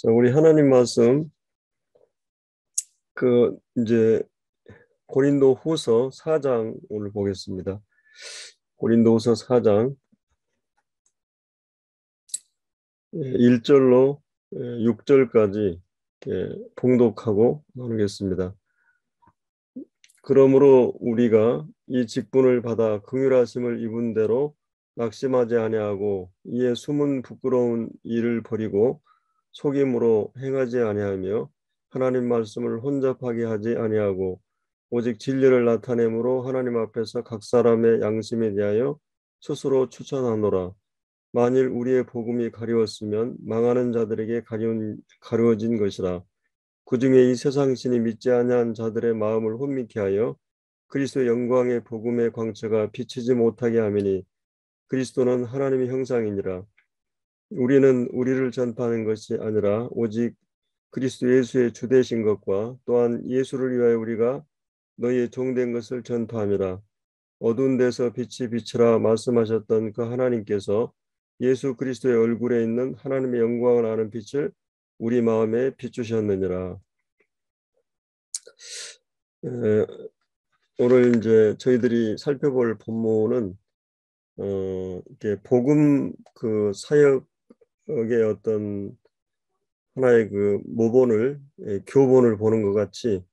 자, 우리 하나님 말씀 이제 고린도 후서 4장 오늘 보겠습니다. 고린도 후서 4장 1절로 6절까지 봉독하고 나누겠습니다. 그러므로 우리가 이 직분을 받아 긍휼하심을 입은 대로 낙심하지 아니하고 이에 숨은 부끄러운 일을 버리고 속임으로 행하지 아니하며 하나님 말씀을 혼잡하게 하지 아니하고 오직 진리를 나타내므로 하나님 앞에서 각 사람의 양심에 대하여 스스로 추천하노라. 만일 우리의 복음이 가리웠으면 망하는 자들에게 가려진 것이라. 그 중에 이 세상 신이 믿지 아니한 자들의 마음을 혼미케 하여 그리스도의 영광의 복음의 광채가 비치지 못하게 하미니 그리스도는 하나님의 형상이니라. 우리는 우리를 전파하는 것이 아니라 오직 그리스도 예수의 주되신 것과 또한 예수를 위하여 우리가 너희의 종된 것을 전파함이라. 어두운 데서 빛이 비치라 말씀하셨던 그 하나님께서 예수 그리스도의 얼굴에 있는 하나님의 영광을 아는 빛을 우리 마음에 비추셨느니라. 오늘 이제 저희들이 살펴볼 본문은 이렇게 복음 그 사역의 어떤 하나의 그 모본을 교본을 보는 것 같이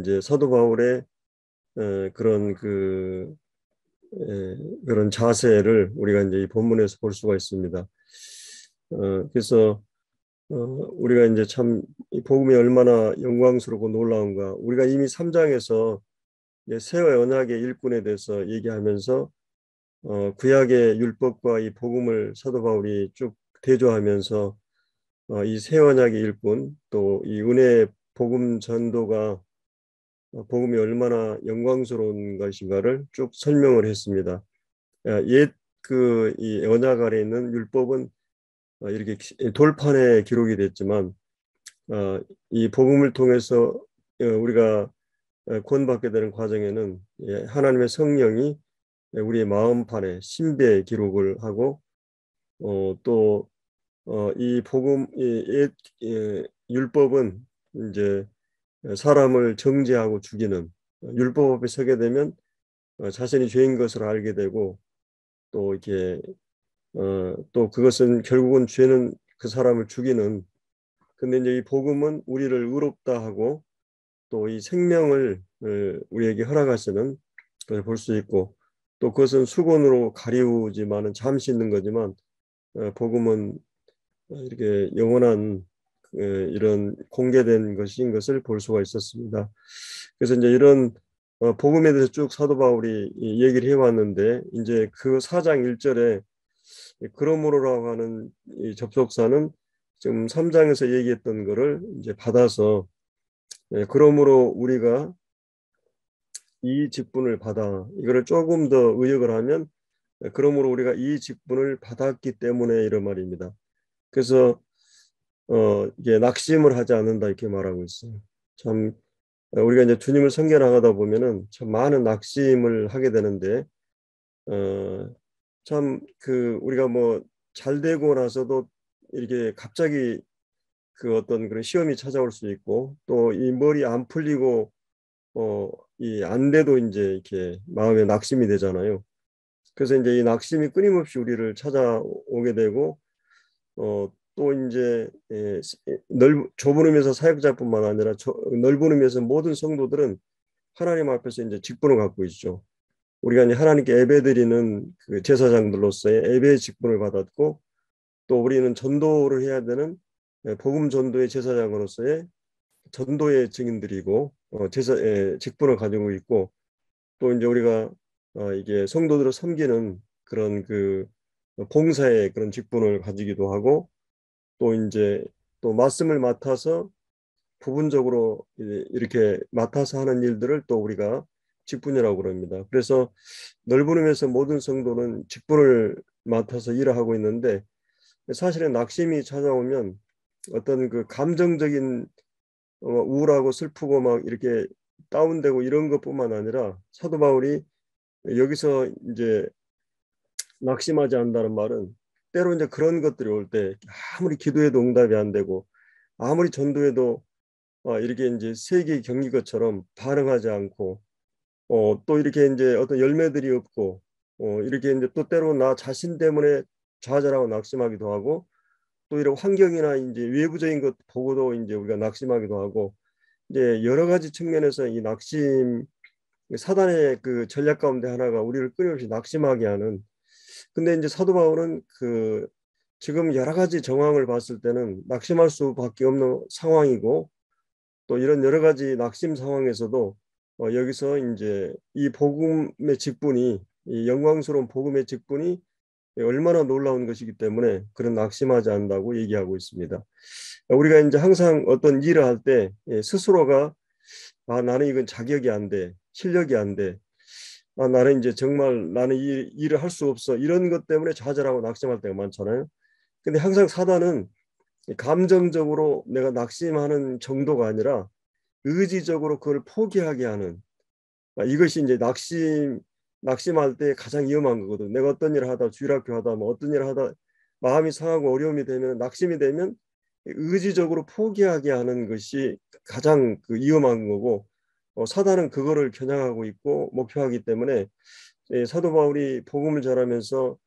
이제 사도 바울의 그런 그런 자세를 우리가 이제 이 본문에서 볼 수가 있습니다. 그래서 우리가 이제 참 이 복음이 얼마나 영광스럽고 놀라운가. 우리가 이미 3장에서 새 언약의 일꾼에 대해서 얘기하면서 구약의 율법과 이 복음을 사도 바울이 쭉 대조하면서 이 새 언약의 일꾼 또 이 은혜의 복음 전도가 복음이 얼마나 영광스러운 것인가를 쭉 설명을 했습니다. 이 언약 아래 있는 율법은 이렇게 돌판에 기록이 됐지만 이 복음을 통해서 우리가 구원받게 되는 과정에는 하나님의 성령이 우리의 마음판에 신비에 기록을 하고 또 이 복음 율법은 이제 사람을 정죄하고 죽이는 율법 앞에 서게 되면 자신이 죄인 것을 알게 되고 또 이렇게 또 그것은 결국은 죄는 그 사람을 죽이는. 근데 이제 이 복음은 우리를 의롭다 하고 또 이 생명을 우리에게 허락하시는 것을 볼 수 있고 또 그것은 수건으로 가리우지만은 잠시 있는 거지만 복음은 이렇게 영원한 이런 공개된 것인 것을 볼 수가 있었습니다. 그래서 이제 이런 복음에 대해서 쭉 사도 바울이 얘기를 해왔는데 이제 그 4장 1절에 그러므로라고 하는 이 접속사는 지금 3장에서 얘기했던 거를 이제 받아서 그러므로 우리가 이 직분을 받아 이거를 조금 더 의역을 하면 그러므로 우리가 이 직분을 받았기 때문에 이런 말입니다. 그래서 이게 낙심을 하지 않는다 이렇게 말하고 있어요. 참 우리가 이제 주님을 섬겨 나가다 보면은 참 많은 낙심을 하게 되는데 참 우리가 뭐 잘 되고 나서도 이렇게 갑자기 그 어떤 그런 시험이 찾아올 수 있고 또 이 머리 안 풀리고 이 안 돼도 이제 이렇게 마음에 낙심이 되잖아요. 그래서 이제 이 낙심이 끊임없이 우리를 찾아오게 되고 또 이제 좁은 의미에서 사역자뿐만 아니라 넓은 의미에서 모든 성도들은 하나님 앞에서 이제 직분을 갖고 있죠. 우리가 이제 하나님께 예배드리는 그 제사장들로서의 예배의 직분을 받았고 또 우리는 전도를 해야 되는 복음 전도의 제사장으로서의 전도의 증인들이고 직분을 가지고 있고 또 이제 우리가 이게 성도들을 섬기는 그런 봉사의 그런 직분을 가지기도 하고 또 이제 또 말씀을 맡아서 부분적으로 이렇게 맡아서 하는 일들을 또 우리가 직분이라고 그럽니다. 그래서 넓은 의미에서 모든 성도는 직분을 맡아서 일을 하고 있는데 사실은 낙심이 찾아오면 어떤 그 감정적인 우울하고 슬프고 막 이렇게 다운되고 이런 것뿐만 아니라 사도 바울이 여기서 이제 낙심하지 않는다는 말은 때로 이제 그런 것들이 올 때 아무리 기도해도 응답이 안 되고 아무리 전도해도 이렇게 이제 세계 경기 것처럼 반응하지 않고 또 이렇게 이제 어떤 열매들이 없고 이렇게 이제 또 때로 나 자신 때문에 좌절하고 낙심하기도 하고 또 이런 환경이나 이제 외부적인 것 보고도 이제 우리가 낙심하기도 하고 이제 여러 가지 측면에서 이 낙심 사단의 그 전략 가운데 하나가 우리를 끊임없이 낙심하게 하는 근데 이제 사도 바울은 그 지금 여러 가지 정황을 봤을 때는 낙심할 수밖에 없는 상황이고 또 이런 여러 가지 낙심 상황에서도 여기서 이제 이 복음의 직분이 이 영광스러운 복음의 직분이 얼마나 놀라운 것이기 때문에 그런 낙심하지 않는다고 얘기하고 있습니다. 우리가 이제 항상 어떤 일을 할 때 스스로가 나는 이건 자격이 안 돼, 실력이 안 돼, 나는 이제 정말 나는 이 일을 할 수 없어 이런 것 때문에 좌절하고 낙심할 때가 많잖아요. 근데 항상 사단은 감정적으로 내가 낙심하는 정도가 아니라 의지적으로 그걸 포기하게 하는 이것이 이제 낙심할 때 가장 위험한 거거든. 내가 어떤 일을 하다 주일학교 하다 뭐 어떤 일을 하다 마음이 상하고 어려움이 되면 낙심이 되면 의지적으로 포기하게 하는 것이 가장 그 위험한 거고 사단은 그거를 겨냥하고 있고 목표하기 때문에 사도 바울이 복음을 전하면서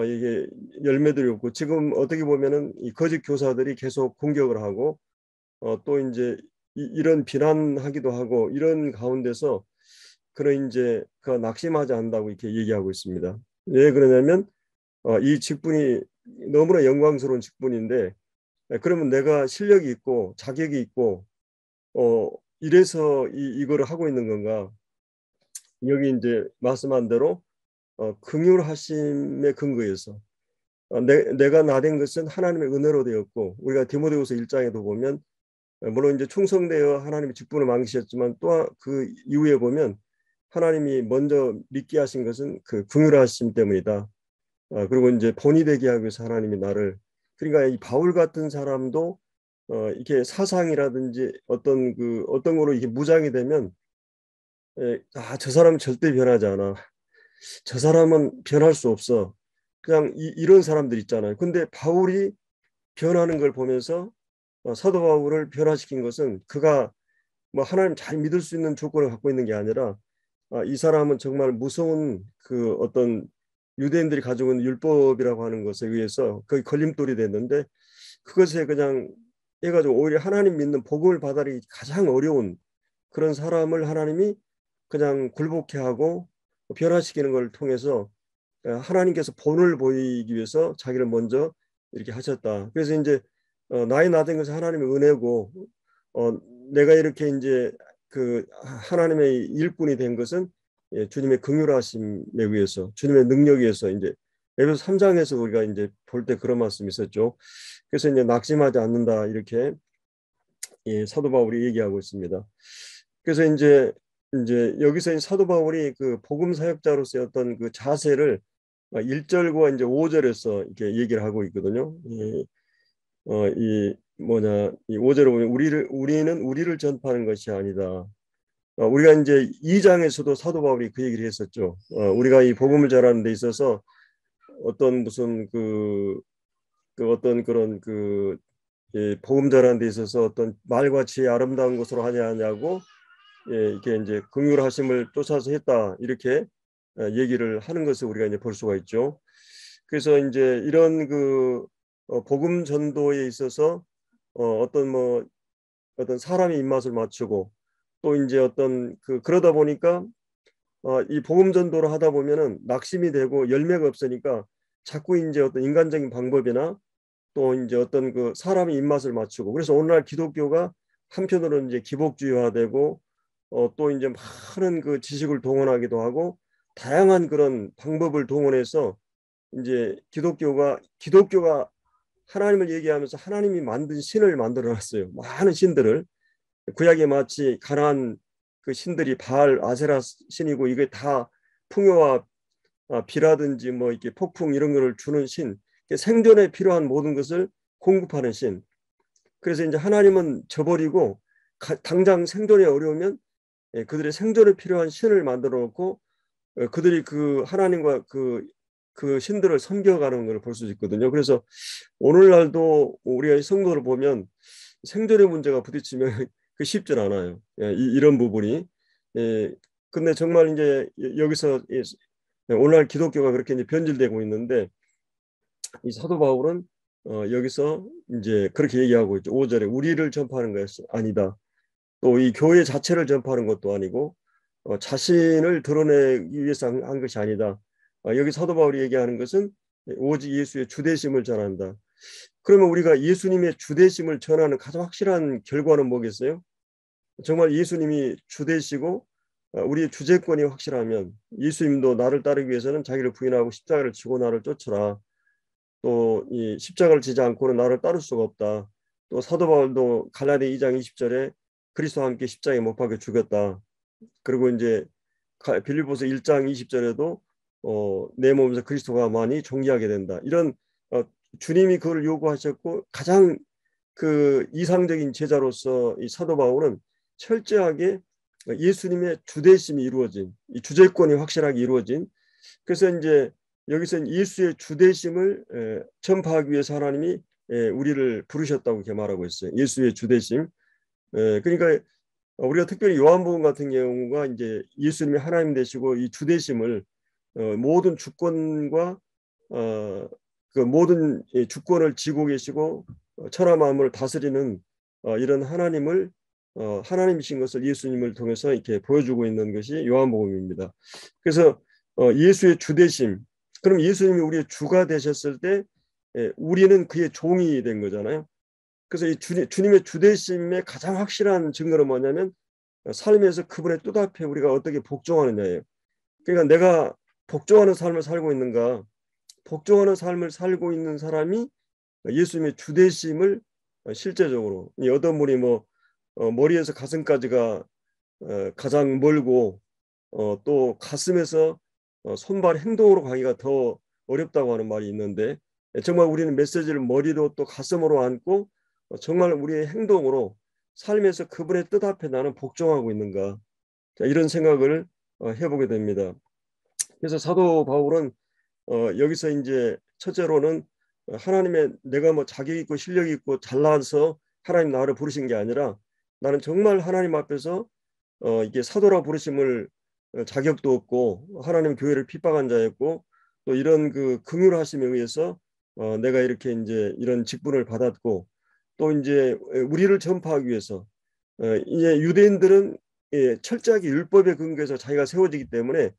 이게 열매들이 없고 지금 어떻게 보면은 이 거짓 교사들이 계속 공격을 하고 또 이제 이런 비난하기도 하고 이런 가운데서 그런 이제 그 낙심하지 않는다고 이렇게 얘기하고 있습니다. 왜 그러냐면 이 직분이 너무나 영광스러운 직분인데 그러면 내가 실력이 있고 자격이 있고 어, 이래서 이거를 하고 있는 건가? 여기 이제 말씀한 대로 긍휼하심의 근거에서 내가 나된 것은 하나님의 은혜로 되었고 우리가 디모데후서 1장에도 보면 물론 이제 충성되어 하나님의 직분을 맡기셨지만 또 그 이후에 보면 하나님이 먼저 믿게 하신 것은 그 긍휼하심 때문이다. 그리고 이제 본이 되게 하기 위해서 하나님이 나를 그러니까 이 바울 같은 사람도 이렇게 사상이라든지 어떤 거로 이게 무장이 되면 저 사람은 절대 변하지 않아. 저 사람은 변할 수 없어. 그냥 이런 사람들 있잖아요. 근데 바울이 변하는 걸 보면서 사도 바울을 변화시킨 것은 그가 뭐 하나님 잘 믿을 수 있는 조건을 갖고 있는 게 아니라 이 사람은 정말 무서운 그 어떤 유대인들이 가지고 있는 율법이라고 하는 것에 의해서 거의 걸림돌이 됐는데 그것에 그냥 해가지고 오히려 하나님 믿는 복음을 받아들이기 가장 어려운 그런 사람을 하나님이 그냥 굴복해 하고 변화시키는 걸 통해서 하나님께서 본을 보이기 위해서 자기를 먼저 이렇게 하셨다. 그래서 이제 나이 나된 것은 하나님의 은혜고 어, 내가 이렇게 이제 그 하나님의 일꾼이 된 것은 주님의 긍휼하심에 의해서 주님의 능력에 의해서 이제 에베소 3장에서 우리가 이제 볼 때 그런 말씀이 있었죠. 그래서 이제 낙심하지 않는다 이렇게 사도 바울이 얘기하고 있습니다. 그래서 이제 여기서 사도 바울이 그 복음 사역자로서의 어떤 그 자세를 1절과 이제 5절에서 이렇게 얘기를 하고 있거든요. 이 뭐냐 이 5절에 보면 우리는 우리를 전파하는 것이 아니다. 우리가 이제 2장에서도 사도 바울이 그 얘기를 했었죠. 우리가 이 복음을 전하는 데 있어서 어떤 무슨 그 어떤 그런 복음 전하는 데 있어서 어떤 말과 지혜 아름다운 것으로 하냐고 이게 이제 긍휼하심을 쫓아서 했다 이렇게 얘기를 하는 것을 우리가 이제 볼 수가 있죠. 그래서 이제 이런 복음 전도에 있어서 어떤 사람의 입맛을 맞추고 또 이제 그러다 보니까 이 복음 전도를 하다 보면은 낙심이 되고 열매가 없으니까 자꾸 이제 어떤 인간적인 방법이나 또 이제 어떤 그 사람의 입맛을 맞추고 그래서 오늘날 기독교가 한편으로는 이제 기복주의화되고 또 이제 많은 그 지식을 동원하기도 하고 다양한 그런 방법을 동원해서 이제 기독교가 하나님을 얘기하면서 하나님이 만든 신을 만들어 놨어요. 많은 신들을 구약에 마치 가나안 그 신들이 바알 아세라 신이고 이게 다 풍요와 비라든지 뭐 이렇게 폭풍 이런 거를 주는 신 생존에 필요한 모든 것을 공급하는 신. 그래서 이제 하나님은 저버리고 당장 생존이 어려우면 그들의 생존에 필요한 신을 만들어 놓고 그들이 그 하나님과 그 신들을 섬겨가는 걸 볼 수 있거든요. 그래서 오늘날도 우리가 성도를 보면 생존의 문제가 부딪히면 그 쉽진 않아요. 예, 이런 부분이. 예, 근데 정말 이제 여기서 오늘날 기독교가 그렇게 이제 변질되고 있는데 이 사도 바울은 여기서 이제 그렇게 얘기하고 있죠. 5절에 우리를 전파하는 것이 아니다. 또 이 교회 자체를 전파하는 것도 아니고 자신을 드러내기 위해서 한 것이 아니다. 여기 사도 바울이 얘기하는 것은 오직 예수의 주되심을 전한다. 그러면 우리가 예수님의 주되심을 전하는 가장 확실한 결과는 뭐겠어요? 정말 예수님이 주되시고 우리의 주재권이 확실하면 예수님도 나를 따르기 위해서는 자기를 부인하고 십자가를 지고 나를 쫓으라. 또 이 십자가를 지지 않고는 나를 따를 수가 없다. 또 사도 바울도 갈라디 2장 20절에 그리스도와 함께 십자가에 못 박혀 죽였다. 그리고 이제 빌립보서 1장 20절에도 내 몸에서 그리스도가 많이 존귀하게 된다. 이런 주님이 그걸 요구하셨고 가장 그 이상적인 제자로서 이 사도 바울은 철저하게 예수님의 주대심이 이루어진 이 주재권이 확실하게 이루어진 그래서 이제 여기서 예수의 주대심을 전파하기 위해서 하나님이 우리를 부르셨다고 이렇게 말하고 있어요. 예수의 주대심. 그러니까 우리가 특별히 요한복음 같은 경우가 이제 예수님이 하나님 되시고 이 주대심을 모든 주권과 그 모든 주권을 쥐고 계시고 천하 만물을 다스리는 이런 하나님을 하나님이신 것을 예수님을 통해서 이렇게 보여주고 있는 것이 요한복음입니다. 그래서 예수의 주대심. 그럼 예수님이 우리의 주가 되셨을 때 우리는 그의 종이 된 거잖아요. 그래서 이 주님의 주대심의 가장 확실한 증거는 뭐냐면 삶에서 그분의 뜻 앞에 우리가 어떻게 복종하느냐예요. 그러니까 내가 복종하는 삶을 살고 있는가? 복종하는 삶을 살고 있는 사람이 예수님의 주대심을 실제적으로 어떤 분이 뭐 머리에서 가슴까지가 가장 멀고 또 가슴에서 손발 행동으로 가기가 더 어렵다고 하는 말이 있는데 정말 우리는 메시지를 머리로 또 가슴으로 안고 정말 우리의 행동으로 삶에서 그분의 뜻 앞에 나는 복종하고 있는가 이런 생각을 해보게 됩니다. 그래서 사도 바울은 여기서 이제 첫째로는 하나님의 내가 뭐 자격 있고 실력 있고 잘나서 하나님 나를 부르신 게 아니라 나는 정말 하나님 앞에서 이게 사도라 부르심을 자격도 없고 하나님 교회를 핍박한 자였고 또 이런 그 긍휼하심에 의해서 내가 이렇게 이제 이런 직분을 받았고 또 이제 우리를 전파하기 위해서 이제 유대인들은 철저하게 율법에 근거해서 자기가 세워지기 때문에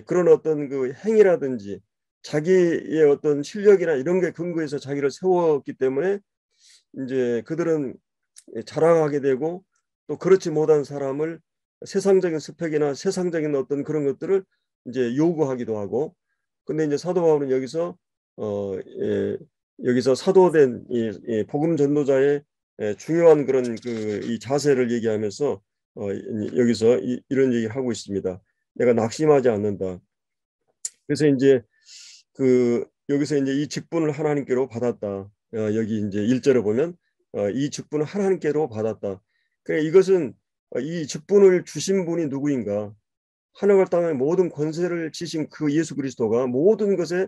그런 어떤 그 행위라든지 자기의 어떤 실력이나 이런 게 근거해서 자기를 세웠기 때문에 이제 그들은 자랑하게 되고 또 그렇지 못한 사람을 세상적인 스펙이나 세상적인 어떤 그런 것들을 이제 요구하기도 하고 근데 이제 사도 바울은 여기서 여기서 사도된 이 복음 전도자의 중요한 그런 그 이 자세를 얘기하면서 여기서 이런 얘기를 하고 있습니다. 내가 낙심하지 않는다. 그래서 이제 그 여기서 이제 이 직분을 하나님께로 받았다. 여기 이제 1절에 보면 이 직분을 하나님께로 받았다. 그래 이것은 이 직분을 주신 분이 누구인가? 하늘과 땅의 모든 권세를 지신 그 예수 그리스도가 모든 것의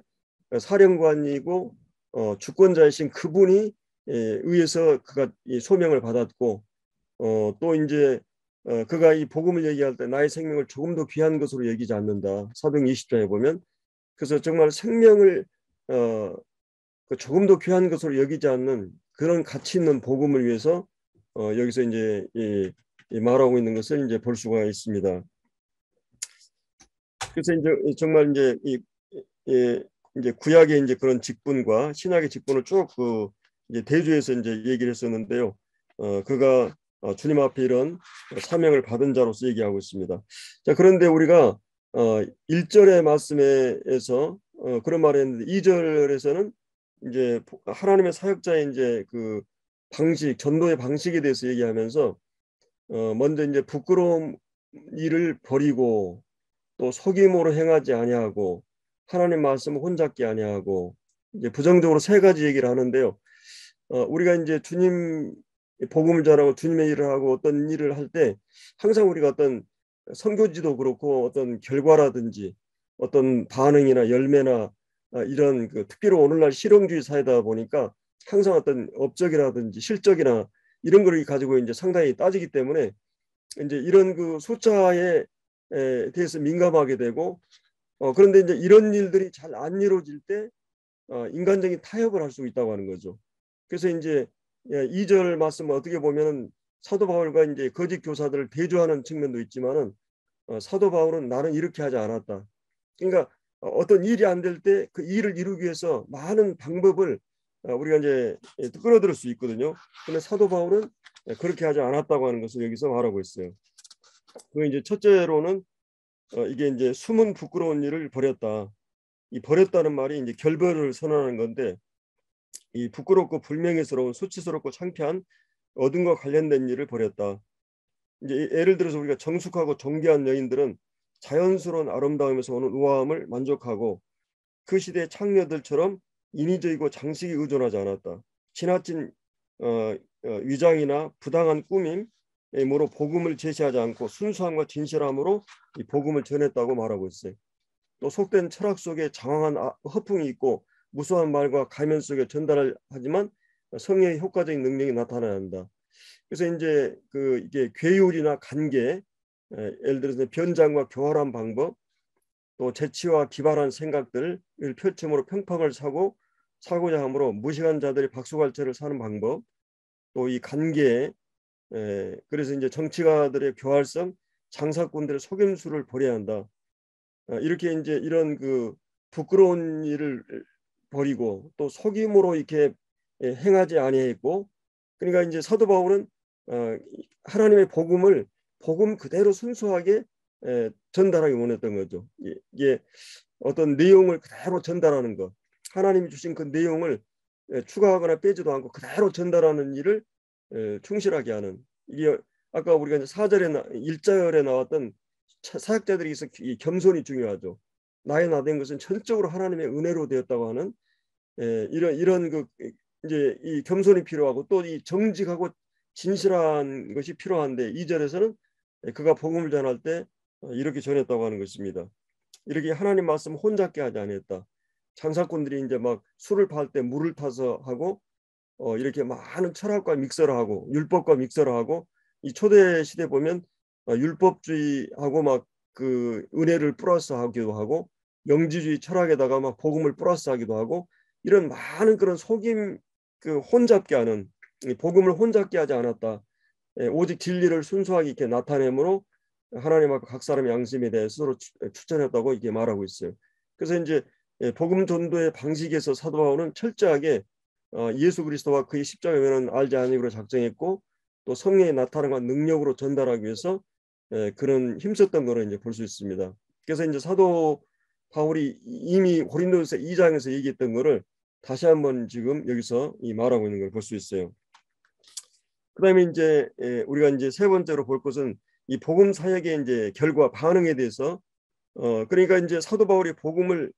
사령관이고 주권자이신 그분이 의해서 그가 이 소명을 받았고 또 이제 그가 이 복음을 얘기할 때 나의 생명을 조금 더 귀한 것으로 여기지 않는다. 사도행 20장에 보면 그래서 정말 생명을 그 조금 더 귀한 것으로 여기지 않는 그런 가치 있는 복음을 위해서 여기서 이제 이 말하고 있는 것을 이제 볼 수가 있습니다. 그래서 이제 정말 이제 이제 구약의 이제 그런 직분과 신약의 직분을 쭉 그 이제 대조해서 이제 얘기를 했었는데요. 그가 주님 앞에 이런 사명을 받은 자로서 얘기하고 있습니다. 자, 그런데 우리가 1절의 말씀에서 그런 말을 했는데 2절에서는 이제 하나님의 사역자의 이제 그 방식, 전도의 방식에 대해서 얘기하면서 먼저 이제 부끄러움 일을 버리고 또 속임으로 행하지 아니하고 하나님 말씀을 혼잡게 아니하고 이제 부정적으로 세 가지 얘기를 하는데요. 우리가 이제 주님 복음을 전하고 주님의 일을 하고 어떤 일을 할 때 항상 우리가 어떤 선교지도 그렇고 어떤 결과라든지 어떤 반응이나 열매나 이런 그 특별히 오늘날 실용주의 사회다 보니까 항상 어떤 업적이라든지 실적이나 이런 거를 가지고 이제 상당히 따지기 때문에 이제 이런 그 숫자에 대해서 민감하게 되고 그런데 이제 이런 일들이 잘 안 이루어질 때 인간적인 타협을 할 수 있다고 하는 거죠. 그래서 이제 2절 말씀을 어떻게 보면은 사도 바울과 이제 거짓 교사들을 대조하는 측면도 있지만은 사도 바울은 나는 이렇게 하지 않았다. 그러니까 어떤 일이 안 될 때 그 일을 이루기 위해서 많은 방법을 우리가 이제 끌어들일 수 있거든요. 근데 사도 바울은 그렇게 하지 않았다고 하는 것을 여기서 말하고 있어요. 그 이제 첫째로는 이게 이제 숨은 부끄러운 일을 버렸다. 이 버렸다는 말이 이제 결별을 선언하는 건데 이 부끄럽고 불명예스러운 수치스럽고 창피한 어둠과 관련된 일을 버렸다. 이제 예를 들어서 우리가 정숙하고 정귀한 여인들은 자연스러운 아름다움에서 오는 우아함을 만족하고 그 시대의 창녀들처럼 인위적이고 장식에 의존하지 않았다. 지나친 위장이나 부당한 꾸밈으로 복음을 제시하지 않고 순수함과 진실함으로 이 복음을 전했다고 말하고 있어요. 또 속된 철학 속에 장황한 허풍이 있고 무수한 말과 가면 속에 전달을 하지만 성령의 효과적인 능력이 나타나야 한다. 그래서 이제 그 이게 괴율이나 관계, 예를 들어서 변장과 교활한 방법, 또 재치와 기발한 생각들을 표침으로 평판을 사고자 함으로 무식한 자들이 박수갈채를 사는 방법, 또 이 관계, 그래서 이제 정치가들의 교활성, 장사꾼들의 속임수를 버려야 한다. 이렇게 이제 이런 그 부끄러운 일을 버리고 또 속임으로 이렇게 행하지 아니했고, 그러니까 이제 사도 바울은 하나님의 복음 그대로 순수하게 전달하기 원했던 거죠. 이게 어떤 내용을 그대로 전달하는 것, 하나님이 주신 그 내용을 추가하거나 빼지도 않고 그대로 전달하는 일을 충실하게 하는, 이게 아까 우리가 이제 4절에 1절에 나왔던 사역자들이 있어 이 겸손이 중요하죠. 나의 나된 것은 전적으로 하나님의 은혜로 되었다고 하는 이런 그 이제 이 겸손이 필요하고 또 이 정직하고 진실한 것이 필요한데 2절에서는 그가 복음을 전할 때 이렇게 전했다고 하는 것입니다. 이렇게 하나님 말씀 혼잡게 하지 않았다. 장사꾼들이 이제 막 술을 팔 때 물을 타서 하고 이렇게 많은 철학과 믹서를 하고 율법과 믹서를 하고, 이 초대 시대 보면 율법주의하고 막 그 은혜를 플러스 하기도 하고 영지주의 철학에다가 막 복음을 플러스 하기도 하고 이런 많은 그런 속임 그 혼잡게 하는, 복음을 혼잡게 하지 않았다. 오직 진리를 순수하게 이렇게 나타내므로 하나님 앞에 각 사람의 양심에 대해 서로 추천했다고 이게 말하고 있어요. 그래서 이제 복음 전도의 방식에서 사도 바울은 철저하게 예수 그리스도와 그의 십자가의 면은 알지 아니기로 작정했고 또 성령의 나타남과 능력으로 전달하기 위해서 그런 힘썼던 거를 이제 볼 수 있습니다. 그래서 이제 사도 바울이 이미 고린도서 2장에서 얘기했던 거를 다시 한번 지금 여기서 이 말하고 있는 걸 볼 수 있어요. 그다음에 이제 우리가 이제 세 번째로 볼 것은 이 복음 사역의 이제 결과 반응에 대해서 그러니까 이제 사도 바울이 복음을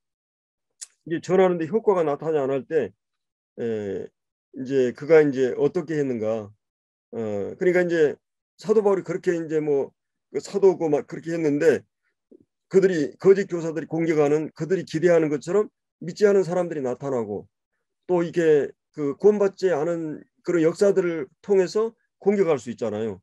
이제 전하는데 효과가 나타나지 않을 때 이제 그가 이제 어떻게 했는가? 그러니까 이제 사도 바울이 그렇게 이제 뭐 그 사도고 막 그렇게 했는데 그들이 거짓 교사들이 공격하는, 그들이 기대하는 것처럼 믿지 않은 사람들이 나타나고 또 이게 그 구원받지 않은 그런 역사들을 통해서 공격할 수 있잖아요.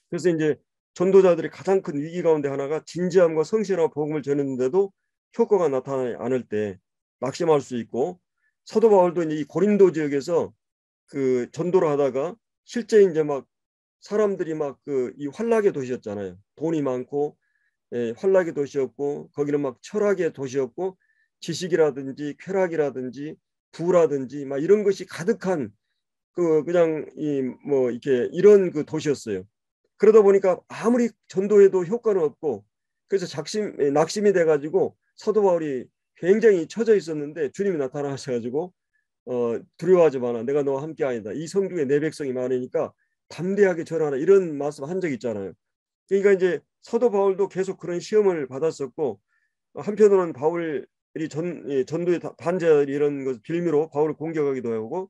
그래서 이제 전도자들이 가장 큰 위기 가운데 하나가 진지함과 성실하고 복음을 전했는데도 효과가 나타나지 않을 때 낙심할 수 있고, 사도 바울도 이제 이 고린도 지역에서 그 전도를 하다가 실제 이제 막 사람들이 막 그 이 환락의 도시였잖아요. 돈이 많고 환락의 도시였고 거기는 막 철학의 도시였고 지식이라든지 쾌락이라든지 부라든지 막 이런 것이 가득한 그 그냥 이 뭐 이렇게 이런 그 도시였어요. 그러다 보니까 아무리 전도해도 효과는 없고 그래서 낙심이 돼가지고 사도 바울이 굉장히 처져 있었는데 주님이 나타나셔가지고 두려워하지 마라, 내가 너와 함께 아니다, 이 성중에 내 백성이 많으니까 담대하게 전하라, 이런 말씀 한 적 있잖아요. 그러니까 이제 사도 바울도 계속 그런 시험을 받았었고 한편으로는 바울이 전도의 반절 이런 것 빌미로 바울을 공격하기도 하고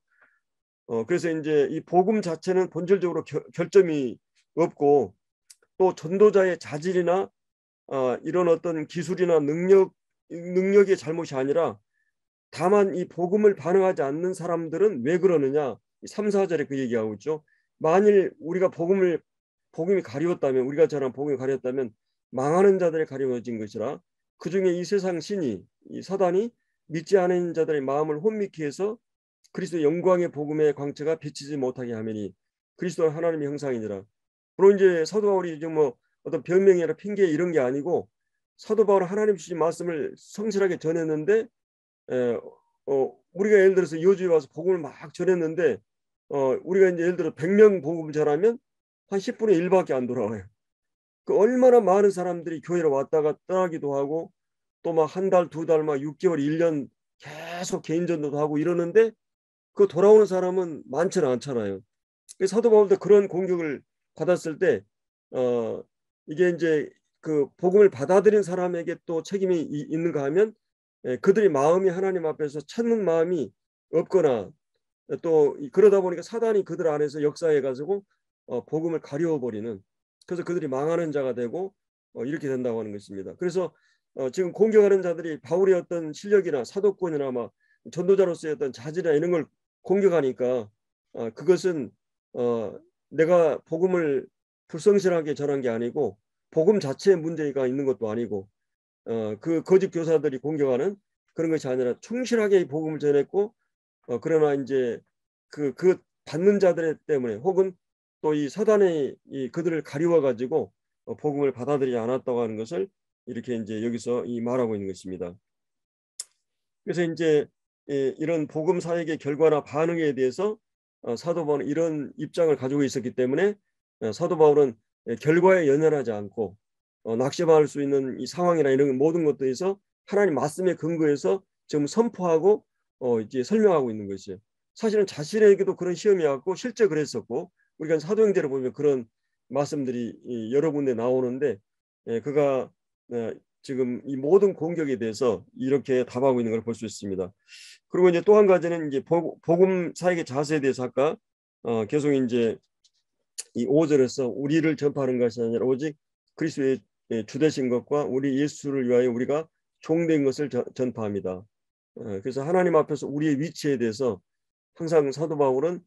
그래서 이제 이 복음 자체는 본질적으로 결점이 없고 또 전도자의 자질이나 이런 어떤 기술이나 능력의 잘못이 아니라 다만 이 복음을 반응하지 않는 사람들은 왜 그러느냐, 3, 4절에 그 얘기하고 있죠. 만일 우리가 복음이 가리웠다면, 우리가 전한 복음이 가리웠다면 망하는 자들이 가리워진 것이라, 그중에 이 세상 신이, 이 사단이 믿지 않은 자들의 마음을 혼미케 해서 그리스도의 영광의 복음의 광채가 비치지 못하게 하매니 그리스도 하나님의 형상이니라. 물론 이제 사도 바울이 지금 뭐 어떤 변명이나 핑계 이런 게 아니고, 사도 바울은 하나님 주신 말씀을 성실하게 전했는데, 우리가 예를 들어서 여주에 와서 복음을 막 전했는데, 우리가 이제 예를 들어 100명 복음을 전하면 한 10분의 1밖에 안 돌아와요. 그 얼마나 많은 사람들이 교회로 왔다가 떠나기도 하고, 또 막 한 달, 두 달, 막 6개월, 1년 계속 개인 전도도 하고 이러는데 그 돌아오는 사람은 많지는 않잖아요. 사도 바울도 그런 공격을 받았을 때, 이게 이제 그 복음을 받아들인 사람에게 또 책임이 있는가 하면, 그들의 마음이 하나님 앞에서 찾는 마음이 없거나, 또 그러다 보니까 사단이 그들 안에서 역사해 가지고 복음을 가려워 버리는, 그래서 그들이 망하는 자가 되고 이렇게 된다고 하는 것입니다. 그래서 지금 공격하는 자들이 바울의 어떤 실력이나 사도권이나 막 전도자로서의 어떤 자질이나 이런 걸 공격하니까, 그것은 내가 복음을 불성실하게 전한 게 아니고, 복음 자체에 문제가 있는 것도 아니고, 그 거짓 교사들이 공격하는 그런 것이 아니라 충실하게 복음을 전했고, 그러나 이제 그 받는 자들 때문에, 혹은 또 이 사단의 그들을 가리워 가지고 복음을 받아들이지 않았다고 하는 것을 이렇게 이제 여기서 말하고 있는 것입니다. 그래서 이제 이런 복음 사역의 결과나 반응에 대해서 사도 바울은 이런 입장을 가지고 있었기 때문에, 사도 바울은 결과에 연연하지 않고 낙심할 수 있는 이 상황이나 이런 모든 것들에서 하나님 말씀에 근거해서 지금 선포하고 이제 설명하고 있는 것이에요. 사실은 자신에게도 그런 시험이 왔고 실제 그랬었고, 우리가 사도행전을 보면 그런 말씀들이 여러 군데 나오는데, 그가 지금 이 모든 공격에 대해서 이렇게 답하고 있는 걸 볼 수 있습니다. 그리고 이제 또 한 가지는 이제 복음 사역의 자세에 대해서 아까 계속 이제 이 5절에서 우리를 전파하는 것이 아니라 오직 그리스도의 주되신 것과 우리 예수를 위하여 우리가 종된 것을 전파합니다. 그래서 하나님 앞에서 우리의 위치에 대해서 항상 사도 바울은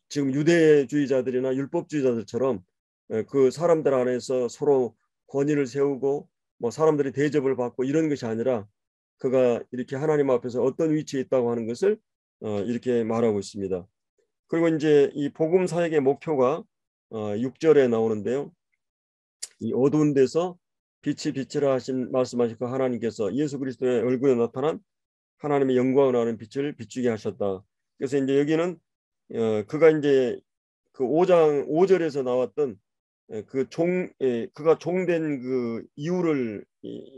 지금 유대주의자들이나 율법주의자들처럼 그 사람들 안에서 서로 권위를 세우고 뭐 사람들이 대접을 받고 이런 것이 아니라, 그가 이렇게 하나님 앞에서 어떤 위치에 있다고 하는 것을 이렇게 말하고 있습니다. 그리고 이제 이 복음 사역의 목표가 6절에 나오는데요. 이 어두운 데서 빛이 빛이라 말씀하신 그 하나님께서 예수 그리스도의 얼굴에 나타난 하나님의 영광을 아는 빛을 비추게 하셨다. 그래서 이제 여기는 그가 이제 그 5장 5절에서 나왔던 그가 종된 그 이유를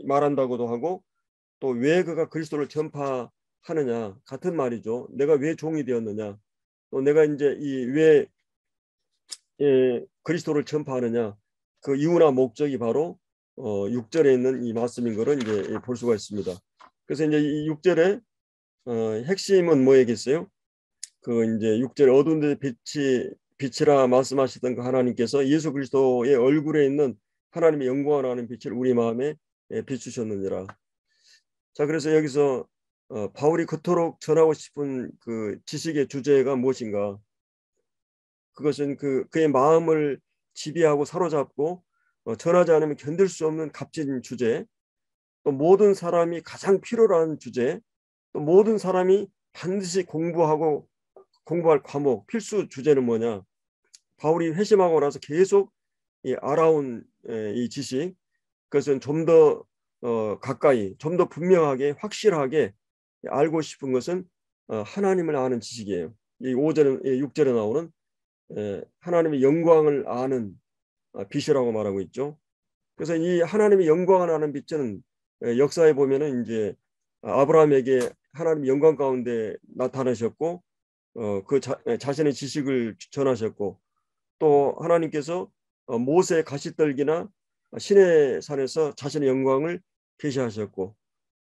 말한다고도 하고, 또 왜 그가 그리스도를 전파하느냐 같은 말이죠. 내가 왜 종이 되었느냐, 또 내가 이제 왜 그리스도를 전파하느냐, 그 이유나 목적이 바로 6절에 있는 이 말씀인 것을 이제 볼 수가 있습니다. 그래서 이제 이 6절에 핵심은 뭐겠어요? 그 이제 6절 어두운 데 빛이라 말씀하시던 그 하나님께서 예수 그리스도의 얼굴에 있는 하나님의 영광을 아는 빛을 우리 마음에 비추셨느니라. 자, 그래서 여기서 바울이 그토록 전하고 싶은 그 지식의 주제가 무엇인가? 그것은 그의 마음을 지배하고 사로잡고 전하지 않으면 견딜 수 없는 값진 주제, 또 모든 사람이 가장 필요로 하는 주제, 또 모든 사람이 반드시 공부할 과목, 필수 주제는 뭐냐? 바울이 회심하고 나서 계속 알아온 이 지식, 그것은 좀 더 가까이, 좀 더 분명하게, 확실하게 알고 싶은 것은 하나님을 아는 지식이에요. 이 5절, 6절에 나오는 하나님의 영광을 아는 빛이라고 말하고 있죠. 그래서 이 하나님의 영광을 아는 빛은 역사에 보면은 이제 아브라함에게 하나님의 영광 가운데 나타나셨고, 자신의 지식을 전하셨고, 또 하나님께서 모세 가시떨기나 시내 산에서 자신의 영광을 계시하셨고,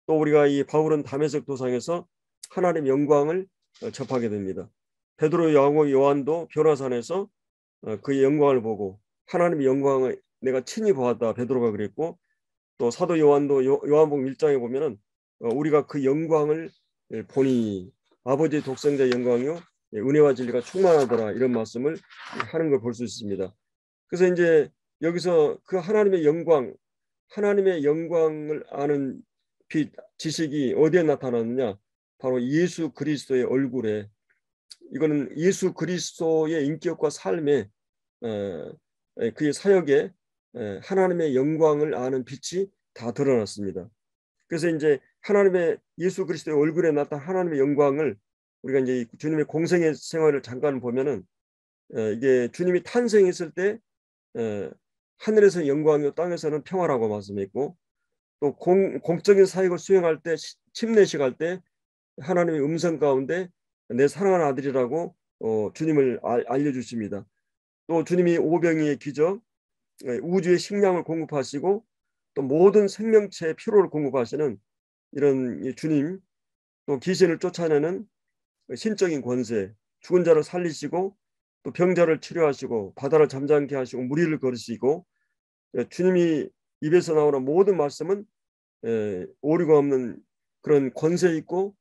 또 우리가 이 바울은 다메섹 도상에서 하나님의 영광을 접하게 됩니다. 베드로, 야고보, 요한도 변화산에서 그의 영광을 보고 하나님의 영광을 내가 친히 보았다, 베드로가 그랬고, 또 사도 요한도 요한복음 1장에 보면은 우리가 그 영광을 보니 아버지의 독생자의 영광이요 은혜와 진리가 충만하더라 이런 말씀을 하는 걸 볼 수 있습니다. 그래서 이제 여기서 그 하나님의 영광을 아는 빛 지식이 어디에 나타나느냐? 바로 예수 그리스도의 얼굴에. 이거는 예수 그리스도의 인격과 삶에 그의 사역에 하나님의 영광을 아는 빛이 다 드러났습니다. 그래서 이제 하나님의 예수 그리스도의 얼굴에 나타난 하나님의 영광을 우리가 이제 주님의 공생의 생활을 잠깐 보면은 이게 주님이 탄생했을 때 하늘에서 영광이요 땅에서는 평화라고 말씀했고, 또 공적인 사역을 수행할 때 침례식 할 때 하나님의 음성 가운데 내 사랑하는 아들이라고 주님을 알려주십니다. 또 주님이 오병이의 기적, 우주의 식량을 공급하시고 또 모든 생명체의 필요를 공급하시는 이런 주님, 또 귀신을 쫓아내는 신적인 권세, 죽은 자를 살리시고 또 병자를 치료하시고 바다를 잠잠케 하시고 무리를 거르시고, 주님이 입에서 나오는 모든 말씀은 오류가 없는 그런 권세 있고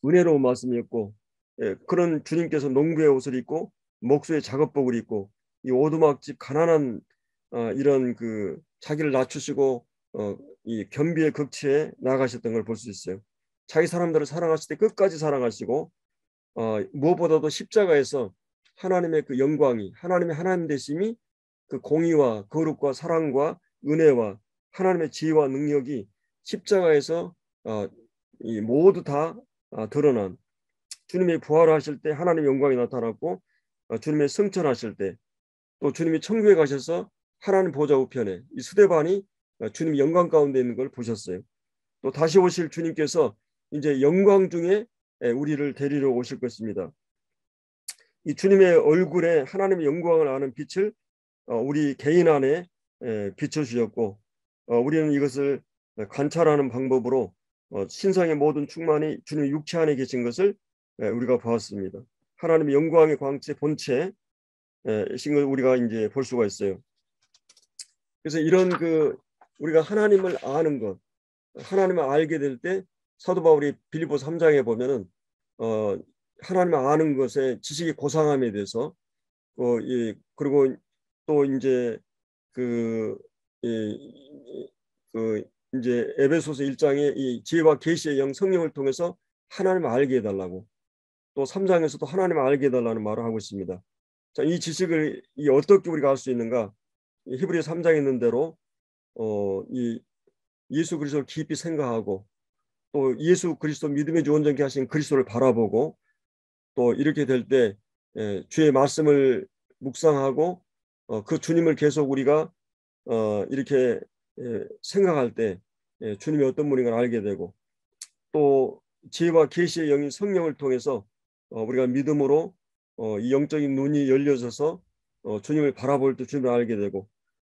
은혜로운 말씀이었고, 그런 주님께서 농부의 옷을 입고 목수의 작업복을 입고 이 오두막집 가난한 이런 그 자기를 낮추시고 이 겸비의 극치에 나가셨던 걸 볼 수 있어요. 자기 사람들을 사랑하실 때 끝까지 사랑하시고 무엇보다도 십자가에서 하나님의 그 영광이, 하나님의 하나님 되심이, 그 공의와 거룩과 사랑과 은혜와 하나님의 지혜와 능력이 십자가에서 이 모두 다 드러난, 주님이 부활하실 때 하나님의 영광이 나타났고 주님의 승천하실 때 또 주님이 천국에 가셔서 하나님 보좌 우편에 이 스데반이 주님 영광 가운데 있는 걸 보셨어요. 또 다시 오실 주님께서 이제 영광 중에 우리를 데리러 오실 것입니다. 이 주님의 얼굴에 하나님의 영광을 아는 빛을 우리 개인 안에 비춰주셨고, 우리는 이것을 관찰하는 방법으로 신상의 모든 충만이 주님의 육체 안에 계신 것을 우리가 보았습니다. 하나님의 영광의 광채 본체 신 걸 우리가 이제 볼 수가 있어요. 그래서 이런 그 우리가 하나님을 아는 것, 하나님을 알게 될 때 사도 바울이 빌립보서 3장에 보면은 하나님을 아는 것에 지식이 고상함에 대해서 그리고 또 이제 그 이제 에베소서 1장에 이 지혜와 계시의 영 성령을 통해서 하나님을 알게 해달라고, 또 3장에서도 하나님을 알게 해달라는 말을 하고 있습니다. 자, 이 지식을 어떻게 우리가 알 수 있는가? 히브리서 3장에 있는 대로 이 예수 그리스도를 깊이 생각하고 또 예수 그리스도 믿음의 주 온전케 하신 그리스도를 바라보고, 또 이렇게 될 때 주의 말씀을 묵상하고 그 주님을 계속 우리가 이렇게 생각할 때 주님이 어떤 분인 걸 알게 되고, 또 지혜와 계시의 영인 성령을 통해서 우리가 믿음으로 이 영적인 눈이 열려져서 주님을 바라볼 때 주님을 알게 되고,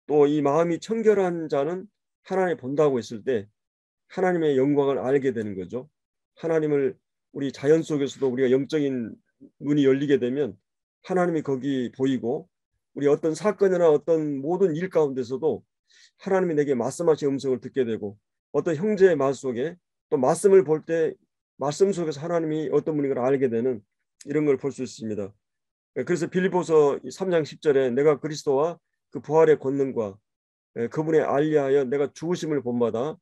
또 이 마음이 청결한 자는 하나님 본다고 했을 때 하나님의 영광을 알게 되는 거죠. 하나님을 우리 자연 속에서도 우리가 영적인 눈이 열리게 되면 하나님이 거기 보이고, 우리 어떤 사건이나 어떤 모든 일 가운데서도 하나님이 내게 말씀하신 음성을 듣게 되고, 어떤 형제의 말 속에 또 말씀을 볼 때 말씀 속에서 하나님이 어떤 분인 걸 알게 되는 이런 걸 볼 수 있습니다. 그래서 빌립보서 3장 10절에 내가 그리스도와 그 부활의 권능과 그분의 알리하여 내가 죽으심을 본받아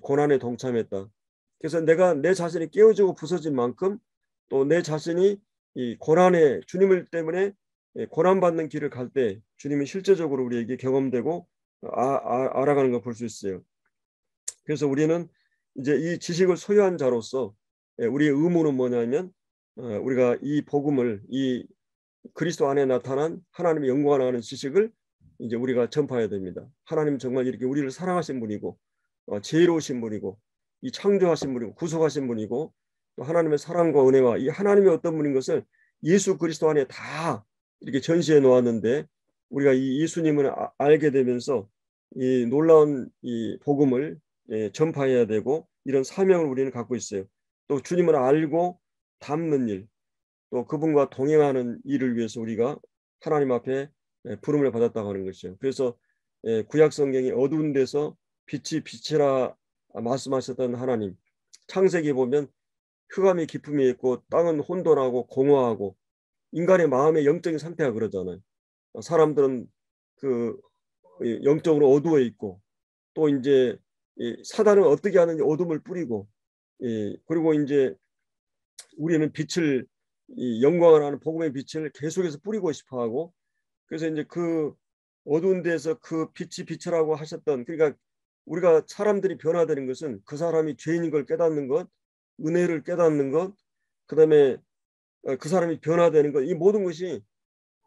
고난에 동참했다. 그래서 내가 내 자신이 깨어지고 부서진 만큼 또 내 자신이 이 고난에 주님을 때문에 고난받는 길을 갈 때 주님이 실제적으로 우리에게 경험되고 알아가는 걸 볼 수 있어요. 그래서 우리는 이제 이 지식을 소유한 자로서 우리의 의무는 뭐냐면 우리가 이 복음을, 이 그리스도 안에 나타난 하나님의 영광을 아는 지식을 이제 우리가 전파해야 됩니다. 하나님 정말 이렇게 우리를 사랑하신 분이고 지혜로우신 분이고 이 창조하신 분이고 구속하신 분이고 또 하나님의 사랑과 은혜와 이 하나님의 어떤 분인 것을 예수 그리스도 안에 다 이렇게 전시해 놓았는데, 우리가 이 예수님을 알게 되면서 이 놀라운 이 복음을 전파해야 되고 이런 사명을 우리는 갖고 있어요. 또 주님을 알고 담는 일, 또 그분과 동행하는 일을 위해서 우리가 하나님 앞에 부름을 받았다고 하는 것이죠. 그래서 구약 성경이 어두운 데서 빛이 빛이라 말씀하셨던 하나님, 창세기 보면 흑암의 기품이 있고 땅은 혼돈하고 공허하고 인간의 마음의 영적인 상태가 그러잖아요. 사람들은 그 영적으로 어두워 있고 또 이제 사단은 어떻게 하는지 어둠을 뿌리고 그리고 이제 우리는 빛을 영광을 하는 복음의 빛을 계속해서 뿌리고 싶어하고 그래서 이제 그 어두운 데서 그 빛이 빛이라고 하셨던 그러니까 우리가 사람들이 변화되는 것은 그 사람이 죄인인 걸 깨닫는 것, 은혜를 깨닫는 것, 그다음에 그 사람이 변화되는 것, 이 모든 것이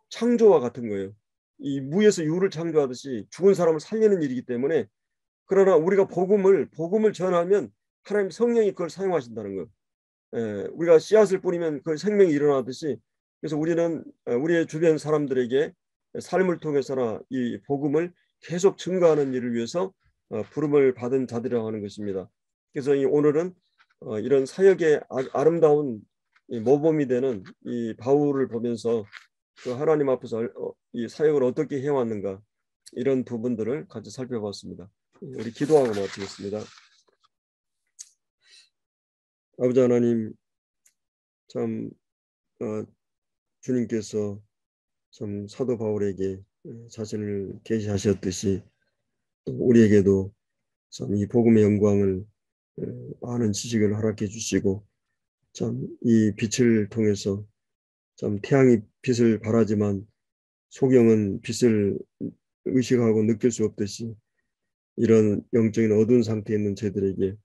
창조와 같은 거예요. 이 무에서 유를 창조하듯이 죽은 사람을 살리는 일이기 때문에 그러나 우리가 복음을 전하면 하나님 성령이 그걸 사용하신다는 거. 우리가 씨앗을 뿌리면 그 생명이 일어나듯이 그래서 우리는 우리의 주변 사람들에게 삶을 통해서나 이 복음을 계속 증거하는 일을 위해서 부름을 받은 자들이라고 하는 것입니다. 그래서 오늘은 이런 사역의 아름다운 모범이 되는 이 바울을 보면서 그 하나님 앞에서 이 사역을 어떻게 해왔는가 이런 부분들을 같이 살펴봤습니다. 우리 기도하고 마치겠습니다. 아버지 하나님 참 주님께서 참 사도 바울에게 자신을 계시하셨듯이 또 우리에게도 참 이 복음의 영광을 아는 지식을 허락해 주시고 참 이 빛을 통해서 참 태양이 빛을 발하지만 소경은 빛을 의식하고 느낄 수 없듯이 이런 영적인 어두운 상태에 있는 저희들에게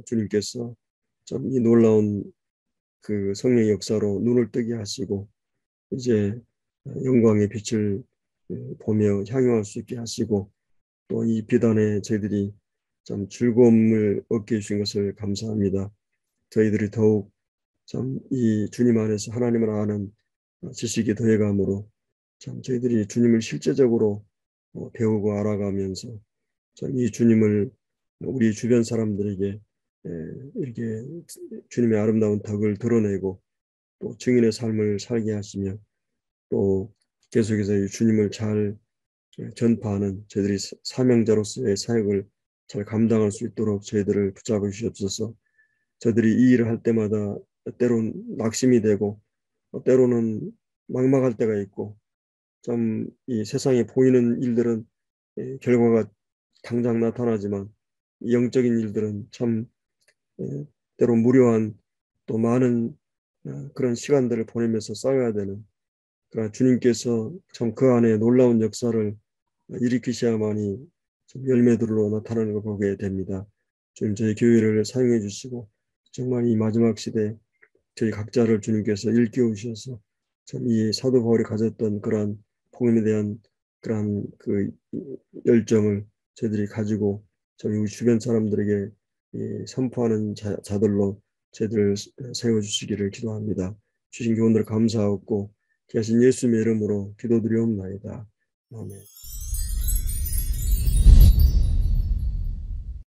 주님께서 참 이 놀라운 그 성령의 역사로 눈을 뜨게 하시고 이제 영광의 빛을 보며 향유할 수 있게 하시고 또 이 비단에 저희들이 참 즐거움을 얻게 해주신 것을 감사합니다. 저희들이 더욱 참 이 주님 안에서 하나님을 아는 지식이 더해감으로 참 저희들이 주님을 실제적으로 배우고 알아가면서 참 이 주님을 우리 주변 사람들에게 이렇게 주님의 아름다운 덕을 드러내고 또 증인의 삶을 살게 하시며 또 계속해서 이 주님을 잘 전파하는 저희들이 사명자로서의 사역을 잘 감당할 수 있도록 저희들을 붙잡아 주시옵소서. 저희들이 이 일을 할 때마다 때로는 낙심이 되고 때로는 막막할 때가 있고 좀 이 세상에 보이는 일들은 결과가 당장 나타나지만 영적인 일들은 참 때로 무료한 또 많은 그런 시간들을 보내면서 쌓여야 되는 그러나 주님께서 참 그 안에 놀라운 역사를 일으키셔야만이 열매들로 나타나는 걸 보게 됩니다. 주님 저희 교회를 사용해 주시고 정말 이 마지막 시대 저희 각자를 주님께서 일깨우셔서 참 이 사도 바울이 가졌던 그러한 복음에 대한 그러한 그 열정을 저희들이 가지고 참 우리 주변 사람들에게 선포하는 자들로 저희들을 세워주시기를 기도합니다. 주신 교훈들 감사하고 귀하신 예수님의 이름으로 기도드리옵나이다. 아멘.